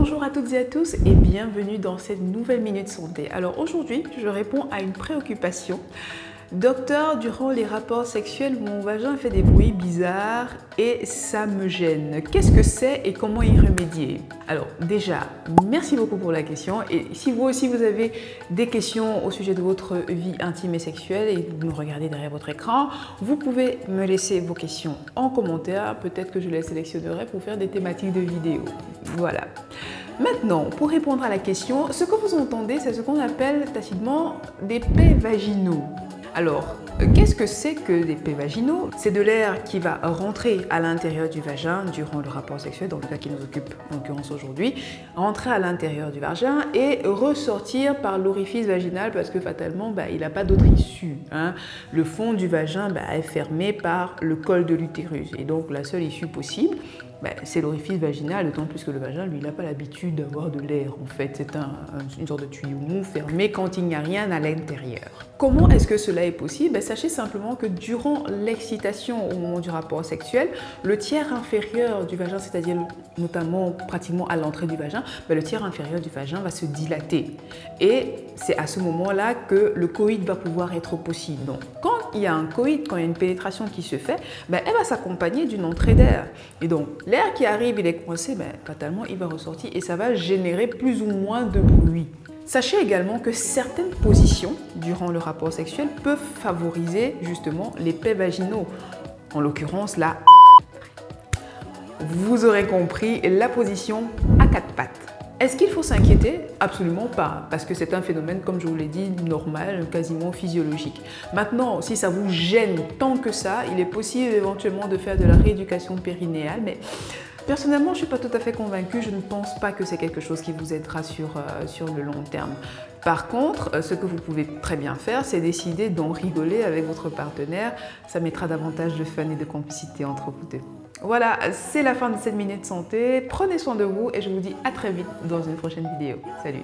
Bonjour à toutes et à tous et bienvenue dans cette nouvelle Minute Santé. Alors aujourd'hui, je réponds à une préoccupation. Docteur, durant les rapports sexuels, mon vagin fait des bruits bizarres et ça me gêne. Qu'est-ce que c'est et comment y remédier? Alors déjà, merci beaucoup pour la question. Et si vous aussi vous avez des questions au sujet de votre vie intime et sexuelle et vous me regardez derrière votre écran, vous pouvez me laisser vos questions en commentaire. Peut-être que je les sélectionnerai pour faire des thématiques de vidéos. Voilà. Maintenant, pour répondre à la question, ce que vous entendez, c'est ce qu'on appelle tacitement des pets vaginaux. Alors, qu'est-ce que c'est que des pets vaginaux? C'est de l'air qui va rentrer à l'intérieur du vagin durant le rapport sexuel, dans le cas qui nous occupe en l'occurrence aujourd'hui, rentrer à l'intérieur du vagin et ressortir par l'orifice vaginal parce que fatalement, il n'a pas d'autre issue. Le fond du vagin est fermé par le col de l'utérus et donc la seule issue possible, c'est l'orifice vaginal, d'autant plus que le vagin, lui, il n'a pas l'habitude d'avoir de l'air. En fait, c'est une sorte de tuyau mou fermé quand il n'y a rien à l'intérieur. Comment est-ce que cela est possible? Sachez simplement que durant l'excitation au moment du rapport sexuel, le tiers inférieur du vagin, c'est-à-dire notamment pratiquement à l'entrée du vagin, le tiers inférieur du vagin va se dilater. Et c'est à ce moment-là que le coït va pouvoir être possible. Donc, quand il y a un coït, quand il y a une pénétration qui se fait, elle va s'accompagner d'une entrée d'air. Et donc, l'air qui arrive, il est coincé, fatalement, il va ressortir et ça va générer plus ou moins de bruit. Sachez également que certaines positions durant le rapport sexuel peuvent favoriser justement les pets vaginaux. En l'occurrence, la... Vous aurez compris, la position à quatre pattes. Est-ce qu'il faut s'inquiéter? Absolument pas, parce que c'est un phénomène, comme je vous l'ai dit, normal, quasiment physiologique. Maintenant, si ça vous gêne tant que ça, il est possible éventuellement de faire de la rééducation périnéale, mais personnellement, je ne suis pas tout à fait convaincue. Je ne pense pas que c'est quelque chose qui vous aidera sur le long terme. Par contre, ce que vous pouvez très bien faire, c'est décider d'en rigoler avec votre partenaire. Ça mettra davantage de fun et de complicité entre vous deux. Voilà, c'est la fin de cette Minute Santé. Prenez soin de vous et je vous dis à très vite dans une prochaine vidéo. Salut!